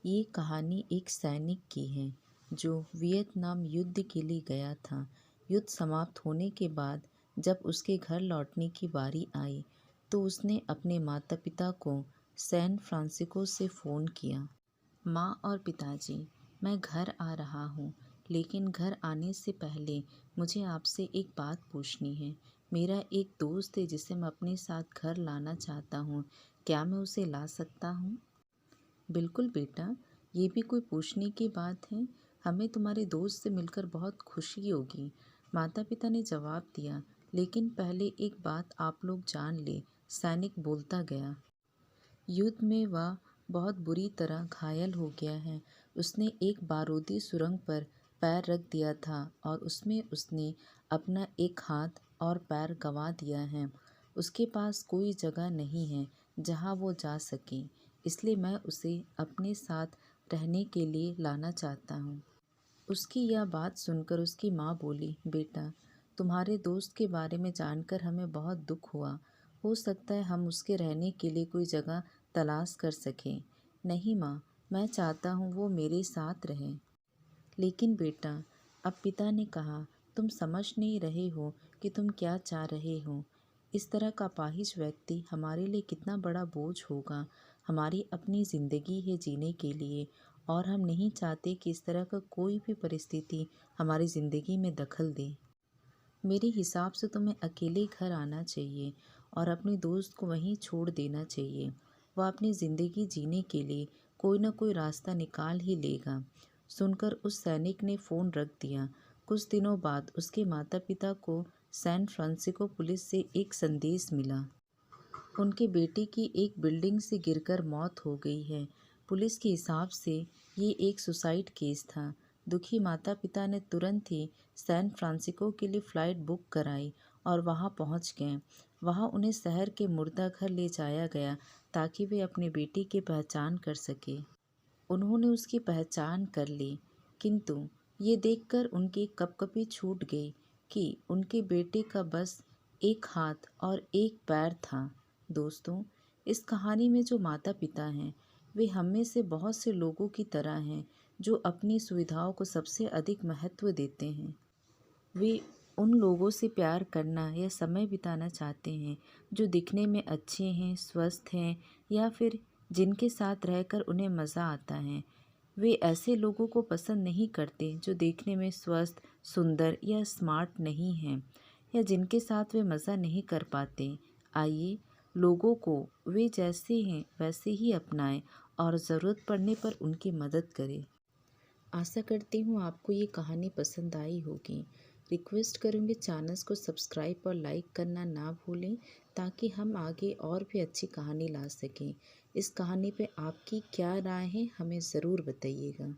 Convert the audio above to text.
ये कहानी एक सैनिक की है जो वियतनाम युद्ध के लिए गया था। युद्ध समाप्त होने के बाद जब उसके घर लौटने की बारी आई तो उसने अपने माता पिता को सैन फ्रांसिस्को से फ़ोन किया। माँ और पिताजी, मैं घर आ रहा हूँ, लेकिन घर आने से पहले मुझे आपसे एक बात पूछनी है। मेरा एक दोस्त है जिसे मैं अपने साथ घर लाना चाहता हूँ। क्या मैं उसे ला सकता हूँ? बिल्कुल बेटा, ये भी कोई पूछने की बात है। हमें तुम्हारे दोस्त से मिलकर बहुत खुशी होगी, माता पिता ने जवाब दिया। लेकिन पहले एक बात आप लोग जान ले, सैनिक बोलता गया। युद्ध में वह बहुत बुरी तरह घायल हो गया है। उसने एक बारूदी सुरंग पर पैर रख दिया था और उसमें उसने अपना एक हाथ और पैर गंवा दिया है। उसके पास कोई जगह नहीं है जहां वो जा सके, इसलिए मैं उसे अपने साथ रहने के लिए लाना चाहता हूँ। उसकी यह बात सुनकर उसकी माँ बोली, बेटा, तुम्हारे दोस्त के बारे में जानकर हमें बहुत दुख हुआ। हो सकता है हम उसके रहने के लिए कोई जगह तलाश कर सकें। नहीं माँ, मैं चाहता हूँ वो मेरे साथ रहे। लेकिन बेटा, अब पिता ने कहा, तुम समझ नहीं रहे हो कि तुम क्या चाह रहे हो। इस तरह का अपाहिज व्यक्ति हमारे लिए कितना बड़ा बोझ होगा। हमारी अपनी ज़िंदगी है जीने के लिए, और हम नहीं चाहते कि इस तरह का कोई भी परिस्थिति हमारी ज़िंदगी में दखल दे। मेरे हिसाब से तुम्हें अकेले घर आना चाहिए और अपने दोस्त को वहीं छोड़ देना चाहिए। वह अपनी ज़िंदगी जीने के लिए कोई न कोई रास्ता निकाल ही लेगा। सुनकर उस सैनिक ने फ़ोन रख दिया। कुछ दिनों बाद उसके माता पिता को सैन फ्रांसिस्को पुलिस से एक संदेश मिला। उनके बेटे की एक बिल्डिंग से गिरकर मौत हो गई है। पुलिस के हिसाब से ये एक सुसाइड केस था। दुखी माता पिता ने तुरंत ही सैन फ्रांसिस्को के लिए फ़्लाइट बुक कराई और वहां पहुंच गए। वहां उन्हें शहर के मुर्दा घर ले जाया गया ताकि वे अपने बेटे की पहचान कर सके। उन्होंने उसकी पहचान कर ली, किंतु ये देखकर उनकी कँपकँपी छूट गई कि उनके बेटे का बस एक हाथ और एक पैर था। दोस्तों, इस कहानी में जो माता पिता हैं वे हम में से बहुत से लोगों की तरह हैं जो अपनी सुविधाओं को सबसे अधिक महत्व देते हैं। वे उन लोगों से प्यार करना या समय बिताना चाहते हैं जो दिखने में अच्छे हैं, स्वस्थ हैं, या फिर जिनके साथ रहकर उन्हें मज़ा आता है। वे ऐसे लोगों को पसंद नहीं करते जो देखने में स्वस्थ, सुंदर या स्मार्ट नहीं हैं, या जिनके साथ वे मज़ा नहीं कर पाते। आइए, लोगों को वे जैसे हैं वैसे ही अपनाएं और ज़रूरत पड़ने पर उनकी मदद करें। आशा करती हूँ आपको ये कहानी पसंद आई होगी। रिक्वेस्ट करूँगी चैनल्स को सब्सक्राइब और लाइक करना ना भूलें ताकि हम आगे और भी अच्छी कहानी ला सकें। इस कहानी पे आपकी क्या राय है हमें ज़रूर बताइएगा।